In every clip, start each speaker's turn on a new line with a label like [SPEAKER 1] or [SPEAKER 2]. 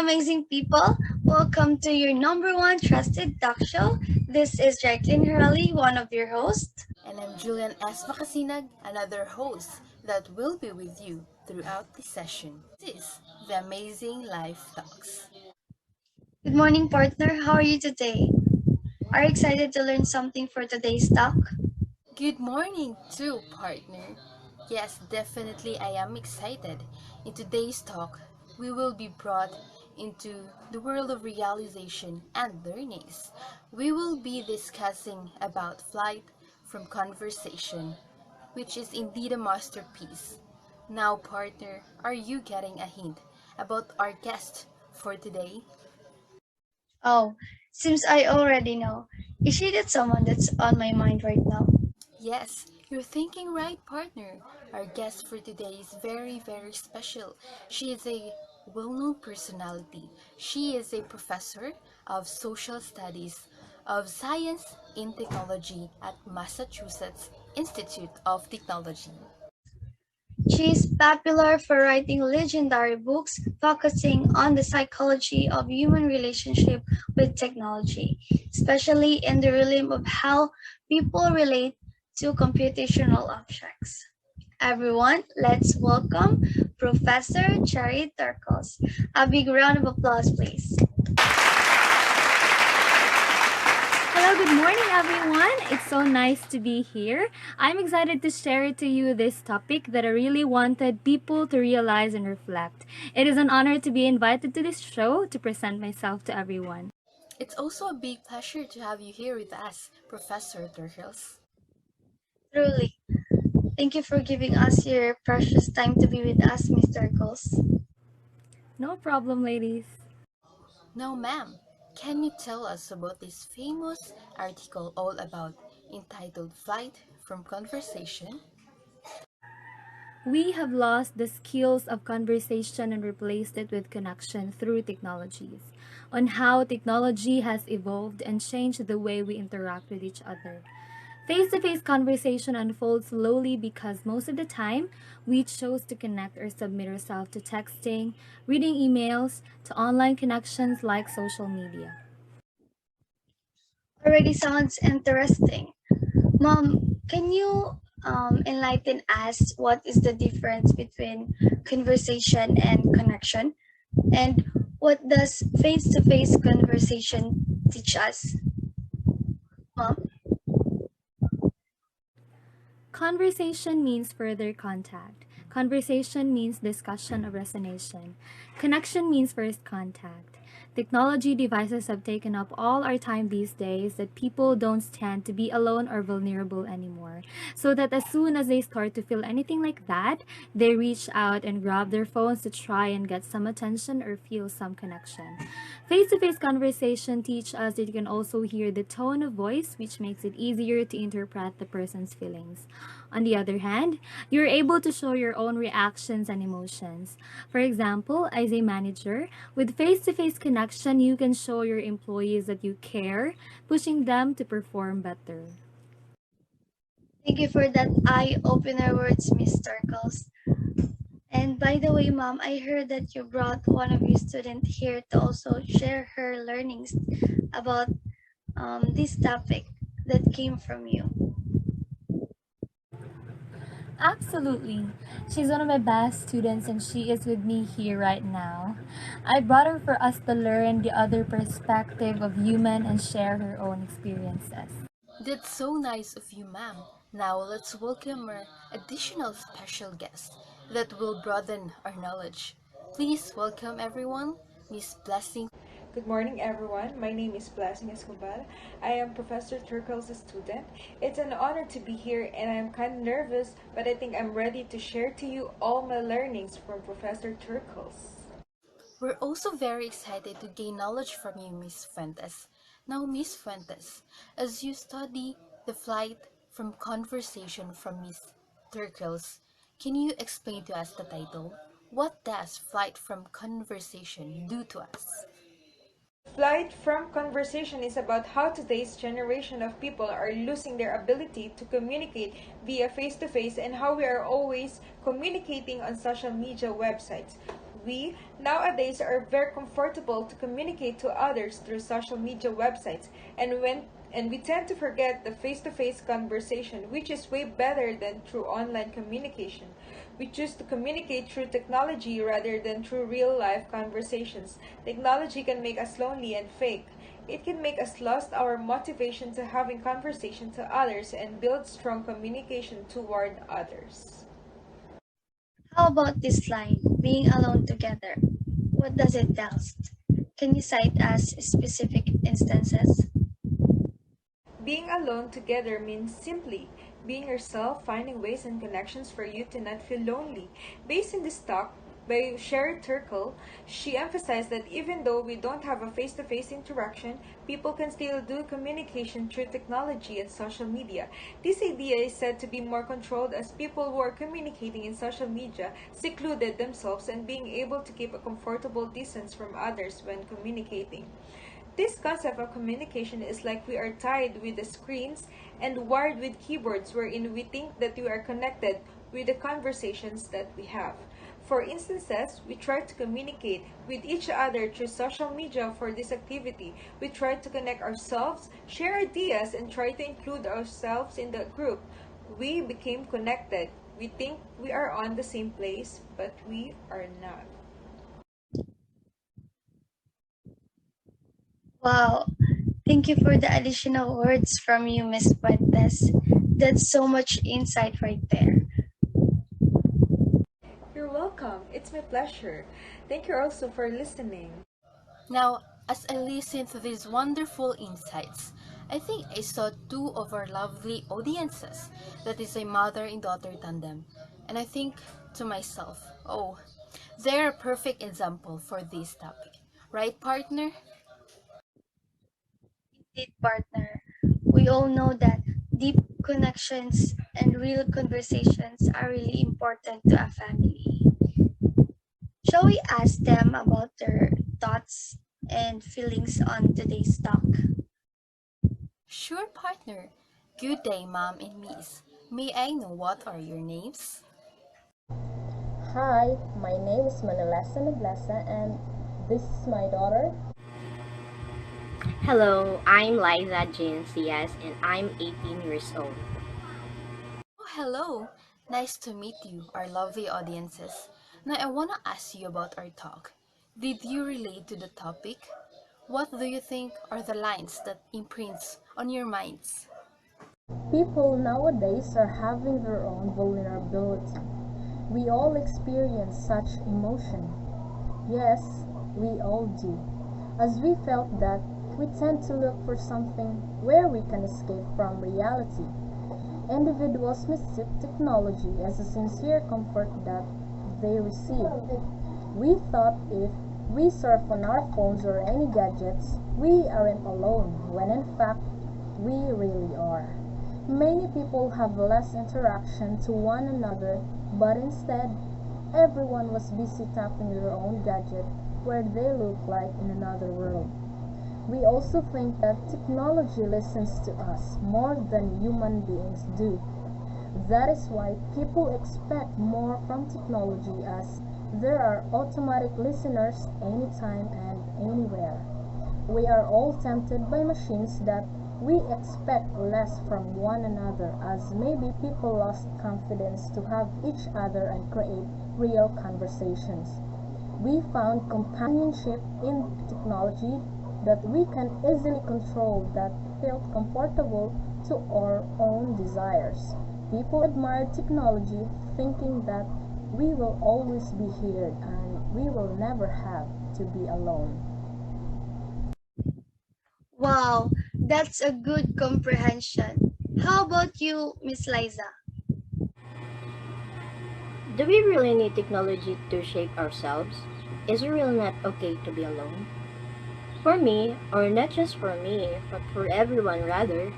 [SPEAKER 1] amazing people. Welcome to your number one trusted talk show. This is Jacqueline Hurley, one of your hosts.
[SPEAKER 2] And I'm Julian S. Makasinag, another host that will be with you throughout the session. This is the Amazing Life Talks.
[SPEAKER 1] Good morning, partner. How are you today? Are you excited to learn something for today's talk?
[SPEAKER 2] Good morning, too, partner. Yes, definitely I am excited. In today's talk, we will be brought into the world of realization and learnings. We will be discussing about flight from conversation, which is indeed a masterpiece. Now, partner, are you getting a hint about our guest for today?
[SPEAKER 1] Oh, seems I already know. Is she that someone that's on my mind right now?
[SPEAKER 2] Yes, you're thinking right, partner. Our guest for today is very, very special. She is a well known personality. She is a professor of social studies of science in technology at Massachusetts Institute of Technology.
[SPEAKER 1] She is popular for writing legendary books focusing on the psychology of human relationship with technology, especially in the realm of how people relate to computational objects. Everyone, let's welcome Professor Cherry Turkles. A big round of applause, please.
[SPEAKER 3] Hello, good morning, everyone. It's so nice to be here. I'm excited to share to you this topic that I really wanted people to realize and reflect. It is an honor to be invited to this show to present myself to everyone.
[SPEAKER 2] It's also a big pleasure to have you here with us, Professor Turkles.
[SPEAKER 1] Truly, thank you for giving us your precious time to be with us, Mr. Turkles.
[SPEAKER 3] No problem, ladies.
[SPEAKER 2] Now, ma'am, can you tell us about this famous article all about entitled Flight from Conversation?
[SPEAKER 3] We have lost the skills of conversation and replaced it with connection through technologies. On how technology has evolved and changed the way we interact with each other. Face to face conversation unfolds slowly because most of the time we chose to connect or submit ourselves to texting, reading emails, to online connections like social media.
[SPEAKER 1] Already sounds interesting. Mom, can you enlighten us what is the difference between conversation and connection? And what does face to face conversation teach us? Mom?
[SPEAKER 3] Conversation means further contact. Conversation means discussion or resonation. Connection means first contact. Technology devices have taken up all our time these days that people don't stand to be alone or vulnerable anymore. So that as soon as they start to feel anything like that, they reach out and grab their phones to try and get some attention or feel some connection. Face to face conversation teach us that you can also hear the tone of voice, which makes it easier to interpret the person's feelings. On the other hand, you're able to show your own reactions and emotions. For example, as a manager, with face to face connection, you can show your employees that you care, pushing them to perform better.
[SPEAKER 1] Thank you for that eye-opener words, Miss Turkles. And by the way, Mom, I heard that you brought one of your students here to also share her learnings about this topic that came from you.
[SPEAKER 3] Absolutely. She's one of my best students and she is with me here right now. I brought her for us to learn the other perspective of human and share her own experiences.
[SPEAKER 2] That's so nice of you, ma'am. Now let's welcome our additional special guest that will broaden our knowledge. Please welcome everyone, Miss Blessing.
[SPEAKER 4] Good morning, everyone. My name is Blessing Escobar. I am Professor Turkles' student. It's an honor to be here, and I'm kind of nervous, but I think I'm ready to share to you all my learnings from Professor Turkles.
[SPEAKER 2] We're also very excited to gain knowledge from you, Miss Fuentes. Now, Miss Fuentes, as you study the flight from conversation from Miss Turkles, can you explain to us the title? What does flight from conversation do to us?
[SPEAKER 4] Flight from conversation is about how today's generation of people are losing their ability to communicate via face to face and how we are always communicating on social media websites. We nowadays are very comfortable to communicate to others through social media websites, and we tend to forget the face-to-face conversation, which is way better than through online communication. We choose to communicate through technology rather than through real-life conversations. Technology can make us lonely and fake. It can make us lost our motivation to having conversation to others and build strong communication toward others.
[SPEAKER 1] How about this line, being alone together? What does it tell us? Can you cite us specific instances?
[SPEAKER 4] Being alone together means simply being yourself, finding ways and connections for you to not feel lonely. Based in this talk by Sherry Turkle, she emphasized that even though we don't have a face-to-face interaction, people can still do communication through technology and social media. This idea is said to be more controlled as people who are communicating in social media secluded themselves and being able to keep a comfortable distance from others when communicating. This concept of communication is like we are tied with the screens and wired with keyboards wherein we think that we are connected with the conversations that we have. For instances, we try to communicate with each other through social media for this activity. We try to connect ourselves, share ideas, and try to include ourselves in the group. We became connected. We think we are on the same place, but we are not.
[SPEAKER 1] Wow, thank you for the additional words from you, Miss Puentes. That's so much insight right there.
[SPEAKER 4] You're welcome. It's my pleasure. Thank you also for listening.
[SPEAKER 2] Now, as I listened to these wonderful insights, I think I saw two of our lovely audiences. That is a mother and daughter tandem. And I think to myself, oh, they're a perfect example for this topic. Right, partner?
[SPEAKER 1] Indeed, partner. We all know that deep connections and real conversations are really important to a family. Shall we ask them about their thoughts and feelings on today's talk?
[SPEAKER 2] Sure, partner. Good day, mom and miss. May I know what are your names?
[SPEAKER 5] Hi, my name is Manalasa Noblesa and this is my daughter.
[SPEAKER 6] Hello, I'm Liza Jean Cias and I'm 18 years old.
[SPEAKER 2] Oh, hello. Nice to meet you, our lovely audiences. Now, I want to ask you about our talk. Did you relate to the topic? What do you think are the lines that imprints on your minds?
[SPEAKER 5] People nowadays are having their own vulnerability. We all experience such emotion. Yes, we all do. As we felt that, we tend to look for something where we can escape from reality. Individuals mistake technology as a sincere comfort that they receive. We thought if we surf on our phones or any gadgets, we aren't alone, when in fact, we really are. Many people have less interaction to one another, but instead, everyone was busy tapping their own gadget where they look like in another world. We also think that technology listens to us more than human beings do. That is why people expect more from technology as there are automatic listeners anytime and anywhere. We are all tempted by machines that we expect less from one another as maybe people lost confidence to have each other and create real conversations. We found companionship in technology that we can easily control that felt comfortable to our own desires. People admire technology thinking that we will always be here and we will never have to be alone.
[SPEAKER 1] Wow, that's a good comprehension. How about you, Miss Liza?
[SPEAKER 6] Do we really need technology to shape ourselves? Is it really not okay to be alone? For me, or not just for me, but for everyone rather,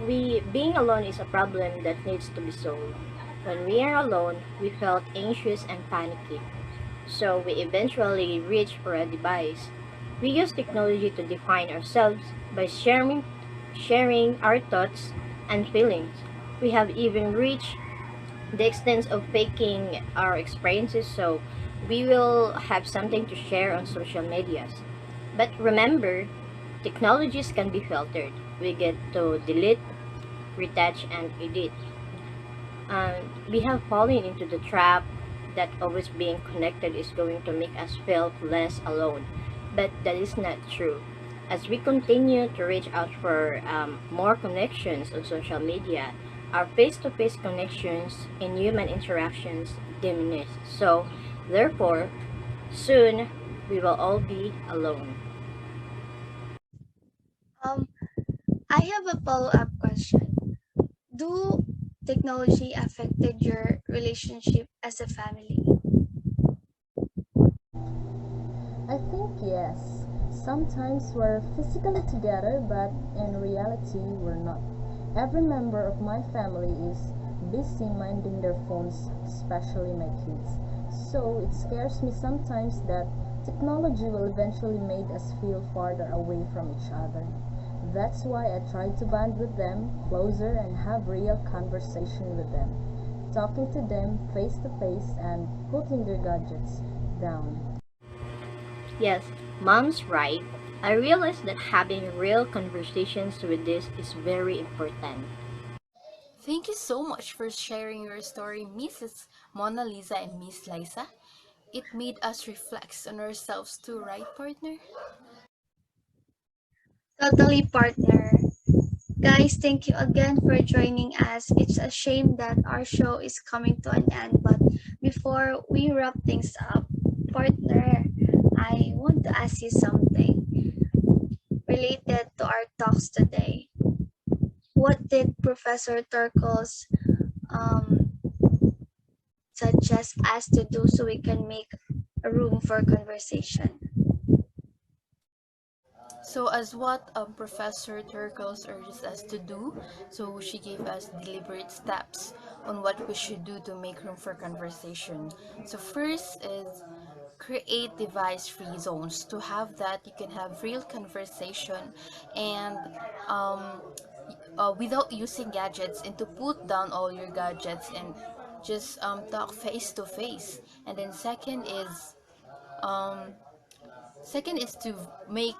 [SPEAKER 6] being alone is a problem that needs to be solved. When we are alone, we felt anxious and panicky. So we eventually reached for a device. We use technology to define ourselves by sharing our thoughts and feelings. We have even reached the extent of faking our experiences so We will have something to share on social medias. But remember, technologies can be filtered. We get to delete, retouch, and edit. We have fallen into the trap that always being connected is going to make us feel less alone. But that is not true. As we continue to reach out for more connections on social media, our face to face connections in human interactions diminish. So, therefore, soon we will all be alone.
[SPEAKER 1] Um, I have a follow-up question. Do technology affected your relationship as a family?
[SPEAKER 5] I think yes. Sometimes we're physically together, but in reality, we're not. Every member of my family is busy minding their phones, especially my kids. So it scares me sometimes that technology will eventually make us feel farther away from each other. That's why I try to bond with them closer and have real conversation with them, talking to them face to face and putting their gadgets down.
[SPEAKER 6] Yes, mom's right. I realize that having real conversations with this is very important.
[SPEAKER 2] Thank you so much for sharing your story, Mrs. Mona Lisa and Miss Liza. It made us reflect on ourselves too, right, partner?
[SPEAKER 1] Totally, partner. Guys, thank you again for joining us. It's a shame that our show is coming to an end, but before we wrap things up, partner, I want to ask you something related to our talks today. What did Professor Turkles um, suggest us to do so we can make a room for conversation?
[SPEAKER 2] So, as what Professor Turkles urges us to do, so she gave us deliberate steps on what we should do to make room for conversation. So, first is create device-free zones. To have that, you can have real conversation and um, without using gadgets, and to put down all your gadgets and just talk face to face. And then um, second is to make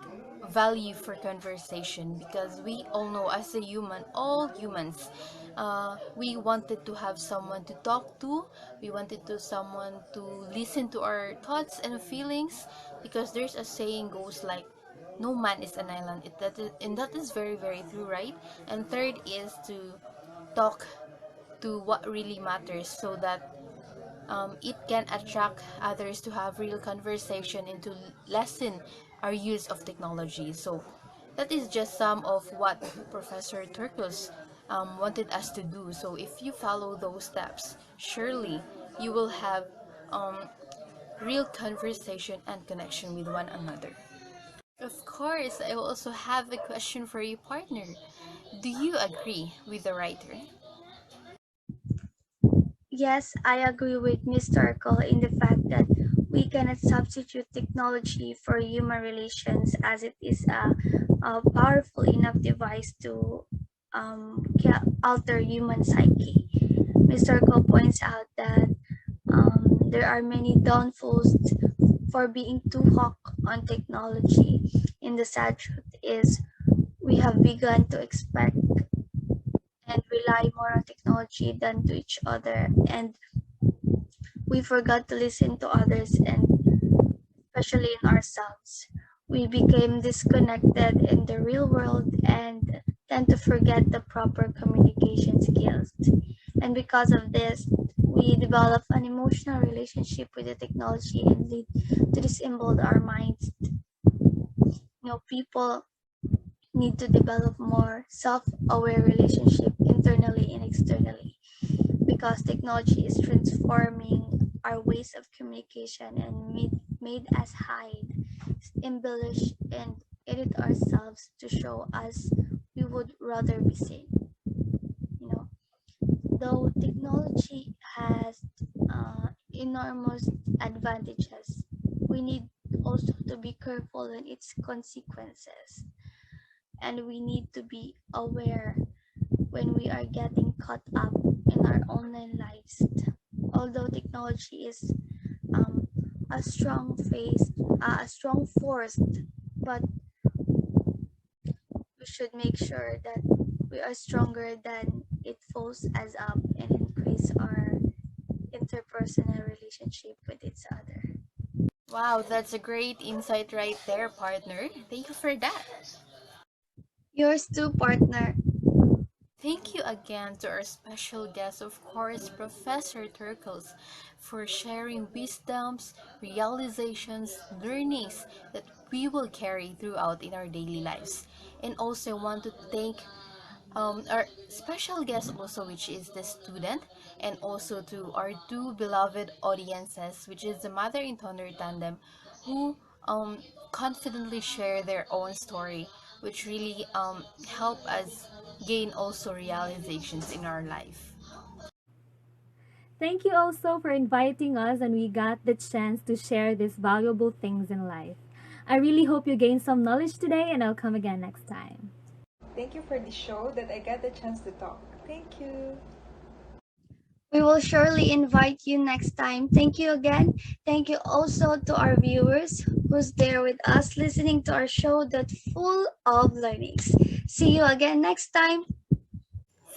[SPEAKER 2] value for conversation, because we all know, as a human, all humans, we wanted to have someone to talk to. We wanted to someone to listen to our thoughts and feelings, because there's a saying goes like, no man is an island. And that is very very true, right? And third is to talk to what really matters, so that it can attract others to have real conversation and to lessen our use of technology. So that is just some of what Professor Turkles wanted us to do. So if you follow those steps, surely you will have um, real conversation and connection with one another. Of course, I also have a question for you, partner. Do you agree with the writer?
[SPEAKER 1] Yes, I agree with Mr. Cole in the fact that we cannot substitute technology for human relations, as it is a powerful enough device to alter human psyche. Mr. Cole points out that there are many downfalls for being too hooked on technology. And the sad truth is, we have begun to expect and rely more on technology than to each other, and we forgot to listen to others, and especially in ourselves. We became disconnected in the real world and tend to forget the proper communication skills. And because of this, we develop an emotional relationship with the technology and lead to disembowel our minds. People need to develop more self-aware relationship internally and externally, because technology is transforming our ways of communication and made us hide, embellish, and edit ourselves to show us we would rather be seen. You know, though technology has enormous advantages, we need also to be careful in its consequences, and we need to be aware when we are getting caught up in our online lives. Although technology is um, a strong a strong force, but we should make sure that we are stronger than it pulls us up and increase our interpersonal relationship with each other.
[SPEAKER 2] Wow, that's a great insight right there, partner. Thank you for that.
[SPEAKER 1] Yours too, partner.
[SPEAKER 2] Thank you again to our special guest, of course, Professor Turkles, for sharing wisdoms, realizations, learnings that we will carry throughout in our daily lives. And also want to thank our special guest also, which is the student, and also to our two beloved audiences, which is the Mother in Thunder Tandem, who confidently share their own story, which really help us gain also realizations in our life.
[SPEAKER 3] Thank you also for inviting us and we got the chance to share these valuable things in life. I really hope you gained some knowledge today and I'll come again next time.
[SPEAKER 4] Thank you for the show that I got the chance to talk. Thank you.
[SPEAKER 1] We will surely invite you next time. Thank you again. Thank you also to our viewers who's there with us listening to our show that full of learnings. See you again next time.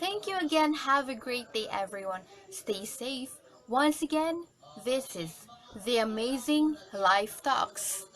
[SPEAKER 2] Thank you again. Have a great day, everyone. Stay safe. Once again, this is the Amazing Life Talks.